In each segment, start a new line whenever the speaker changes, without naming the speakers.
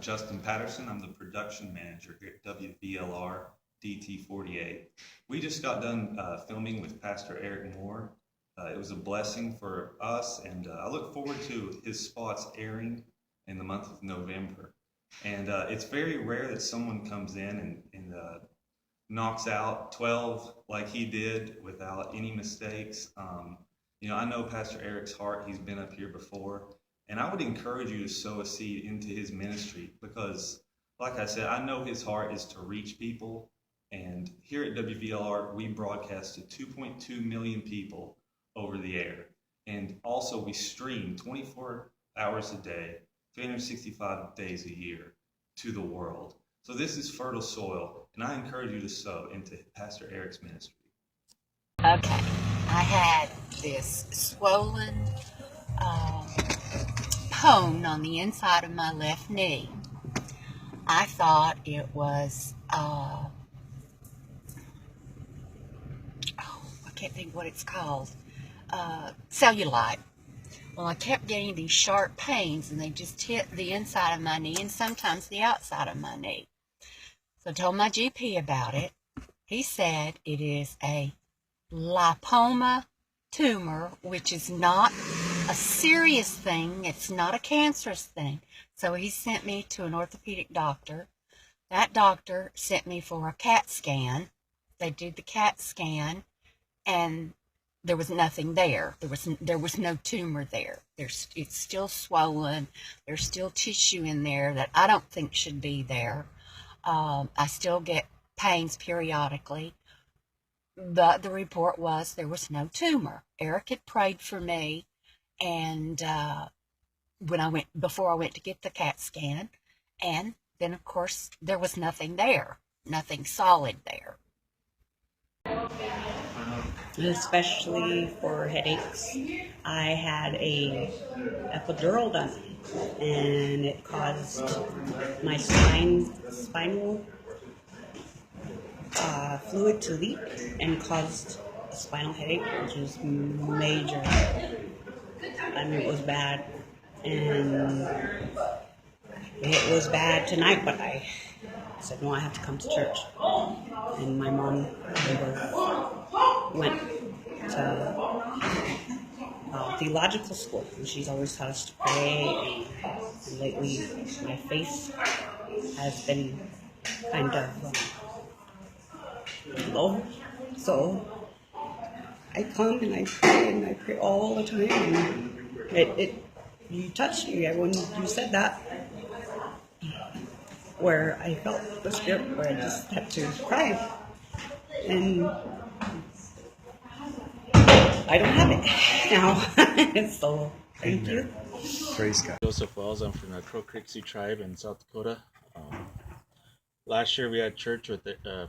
Justin Patterson. I'm the production manager here at WVLR DT48. We just got done filming with Pastor Eric Moore. It was a blessing for us, and I look forward to his spots airing in the month of November. And it's very rare that someone comes in and knocks out 12 like he did without any mistakes. I know Pastor Eric's heart. He's been up here before. And I would encourage you to sow a seed into his ministry because, like I said, I know his heart is to reach people. And here at WVLR, we broadcast to 2.2 million people over the air. And also we stream 24 hours a day, 365 days a year to the world. So this is fertile soil, and I encourage you to sow into Pastor Eric's ministry.
Okay, I had this swollen bone on the inside of my left knee. I thought it was, I can't think what it's called, cellulite. Well, I kept getting these sharp pains, and they just hit the inside of my knee and sometimes the outside of my knee. So I told my GP about it. He said it is a lipoma tumor, which is not a serious thing. It's not a cancerous thing. So he sent me to an orthopedic doctor. That doctor sent me for a CAT scan. They did the CAT scan, and there was nothing there. There was no tumor there. It's still swollen. There's still tissue in there that I don't think should be there. I still get pains periodically. But the report was there was no tumor. Eric had prayed for me, and before I went to get the CAT scan, and then of course there was nothing there, nothing solid there.
Especially for headaches. I had a epidural done, and it caused my spinal fluid to leak and caused a spinal headache, which is major. I mean, it was bad, and it was bad tonight, but I said, no, I have to come to church. And my mom went to theological school, and she's always taught us to pray, and lately my face has been kind of low, so I come and I pray all the time, and you touched me when you said that, where I felt the spirit, where I just had to cry, and I don't have it now. So thank you.
Praise God.
Joseph Wells. I'm from the Crow Creek Sioux Tribe in South Dakota. Last year we had church with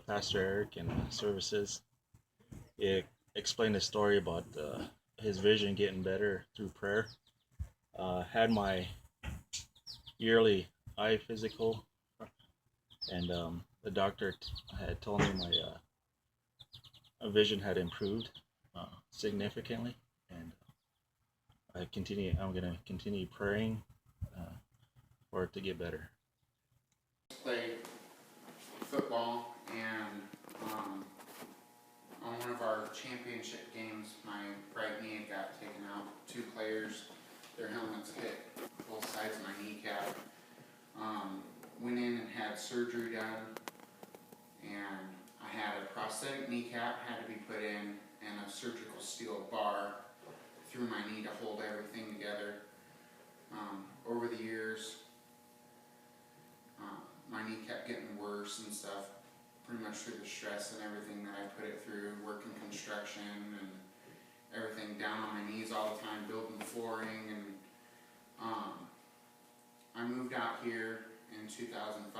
Pastor Eric in services. He explained a story about his vision getting better through prayer. Had my yearly eye physical, and the doctor had told me my vision had improved significantly, and I'm going to continue praying for it to get better.
Played football, and on one of our championship games, my right knee got taken out. 2 players, their helmets hit both sides of my kneecap. Went in and had surgery done, and I had a prosthetic kneecap had to be put in, and a surgical steel bar through my knee to hold everything together. Over the years, my knee kept getting worse and stuff, pretty much through the stress and everything that I put it through, working construction and everything, down on my knees all the time, building flooring, and I moved out here in 2005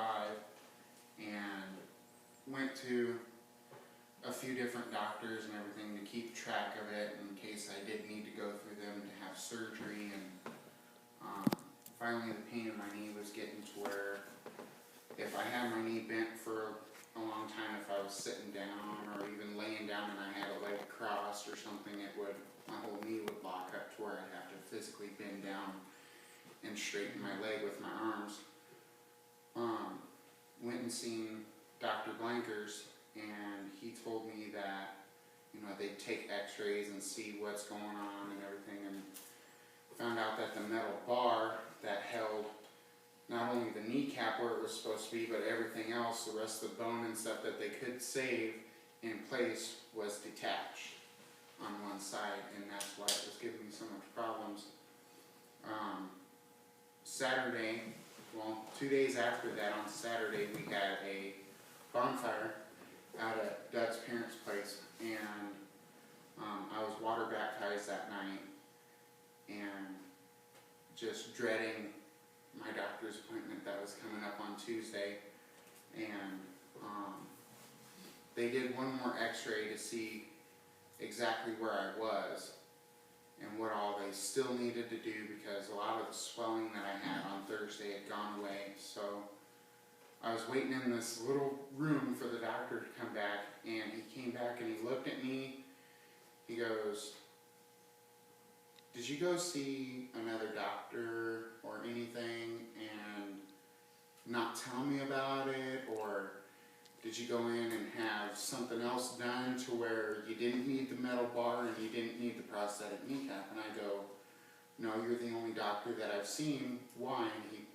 and went to a few different doctors and everything to keep track of it in case I did need to go through them to have surgery, and finally the pain in my knee was getting to where if I had my knee bent for a long time, if I was sitting down or even laying down and I had a leg crossed or something, my whole knee would lock up to where I'd have to physically bend down and straighten my leg with my arms. seen Dr. Blankers, and he told me that, you know, they take x-rays and see what's going on and everything, and found out that the metal bar that held not only the kneecap where it was supposed to be, but everything else, the rest of the bone and stuff that they could save in place, was detached on one side, and that's why it was giving me so much problems. Saturday, well, 2 days after that, on Saturday, we had a bonfire out at Doug's parents' place, and I was water baptized that night, and just dreading my doctor's appointment that was coming up on Tuesday, and they did one more x-ray to see exactly where I was and what all they still needed to do, because a lot of the swelling that I had on Thursday had gone away. So I was waiting in this little room for the doctor to come back, and he came back and he looked at me. He goes, "Did you go see another doctor or anything and not tell me about it? Or did you go in and have something else done to where you didn't need the metal bar and you didn't need the prosthetic kneecap?" And I go, "No, you're the only doctor that I've seen." Why? And he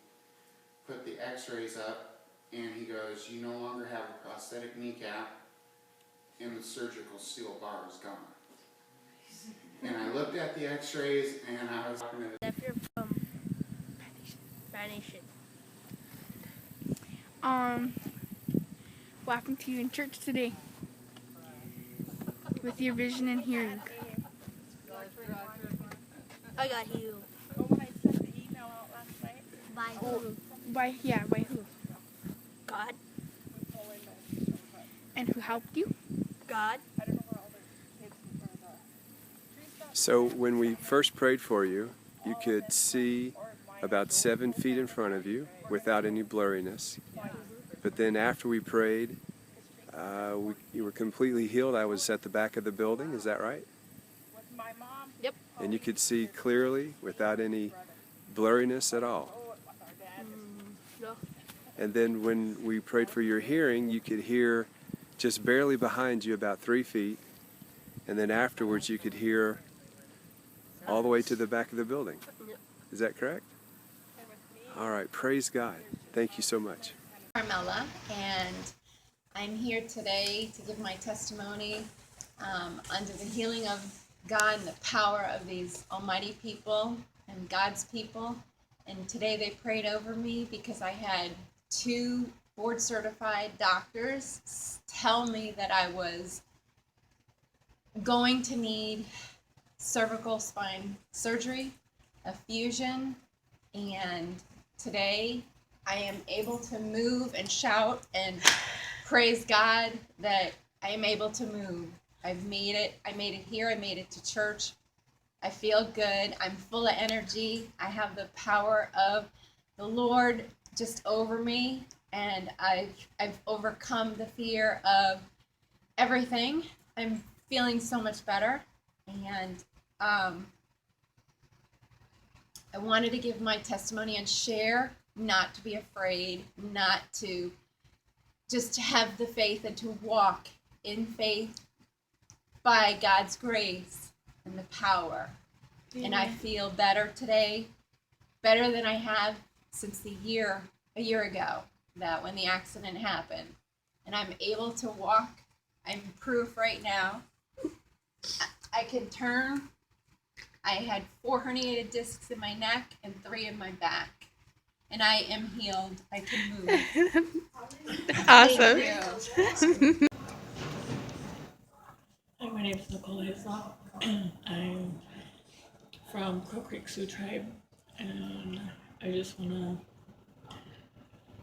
put the x-rays up, and he goes, "You no longer have a prosthetic kneecap, and the surgical steel bar is gone." And I looked at the x-rays, and I was talking to the...
If you're from Spanish. What happened to you in church today? With your vision and hearing?
I got healed.
Oh, when I sent the email out last night?
By who?
By who?
God.
And who helped you?
God.
So when we first prayed for you, you could see about 7 feet in front of you without any blurriness. But then after we prayed, you were completely healed. I was at the back of the building, is that right?
Yep.
And you could see clearly without any blurriness at all.
No.
And then when we prayed for your hearing, you could hear just barely behind you about 3 feet. And then afterwards you could hear all the way to the back of the building. Is that correct? All right, praise God. Thank you so much.
Carmela, and I'm here today to give my testimony under the healing of God and the power of these almighty people and God's people. And today they prayed over me because I had 2 board-certified doctors tell me that I was going to need cervical spine surgery, a fusion, and today I am able to move and shout and praise God that I am able to move. I've made it. I made it here. I made it to church. I feel good. I'm full of energy. I have the power of the Lord just over me, and I've overcome the fear of everything. I'm feeling so much better, and I wanted to give my testimony and share, not to be afraid, not to just to have the faith and to walk in faith by God's grace and the power. And I feel better today, better than I have since a year ago, that when the accident happened. And I'm able to walk. I'm proof right now. I can turn. I had 4 herniated discs in my neck and 3 in my back. And I am healed. I can move.
Awesome.
Thank you.
Hi, my name is Nicole Hislop. I'm from Crow Creek Sioux Tribe, and I just want to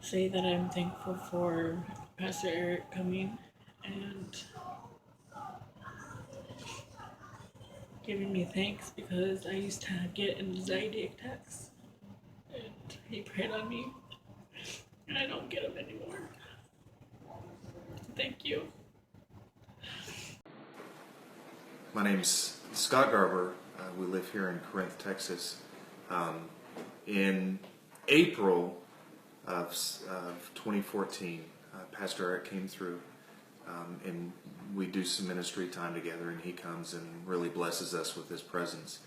say that I'm thankful for Pastor Eric coming and giving me thanks, because I used to get anxiety attacks, and he prayed on me, and I don't get them anymore. Thank you.
My name's Scott Garber. We live here in Corinth, Texas. In April of 2014, Pastor Eric came through, and we do some ministry time together, and he comes and really blesses us with his presence.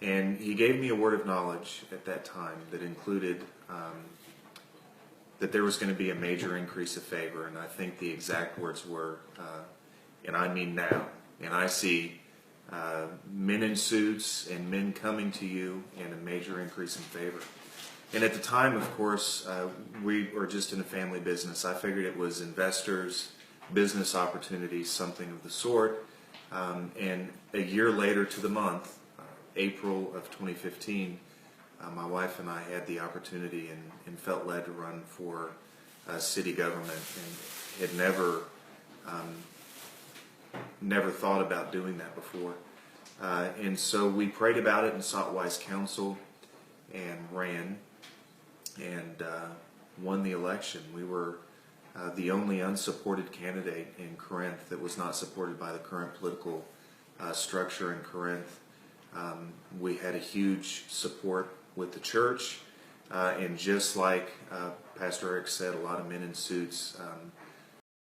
And he gave me a word of knowledge at that time that included that there was going to be a major increase of favor, and I think the exact words were, and I mean now, and I see men in suits and men coming to you and a major increase in favor. And at the time, of course, we were just in a family business. I figured it was investors, business opportunities, something of the sort. And a year later to the month, April of 2015, my wife and I had the opportunity and felt led to run for city government, and had never thought about doing that before. And so we prayed about it and sought wise counsel and ran and won the election. We were the only unsupported candidate in Corinth that was not supported by the current political structure in Corinth. We had a huge support with the church, and just like Pastor Eric said, a lot of men in suits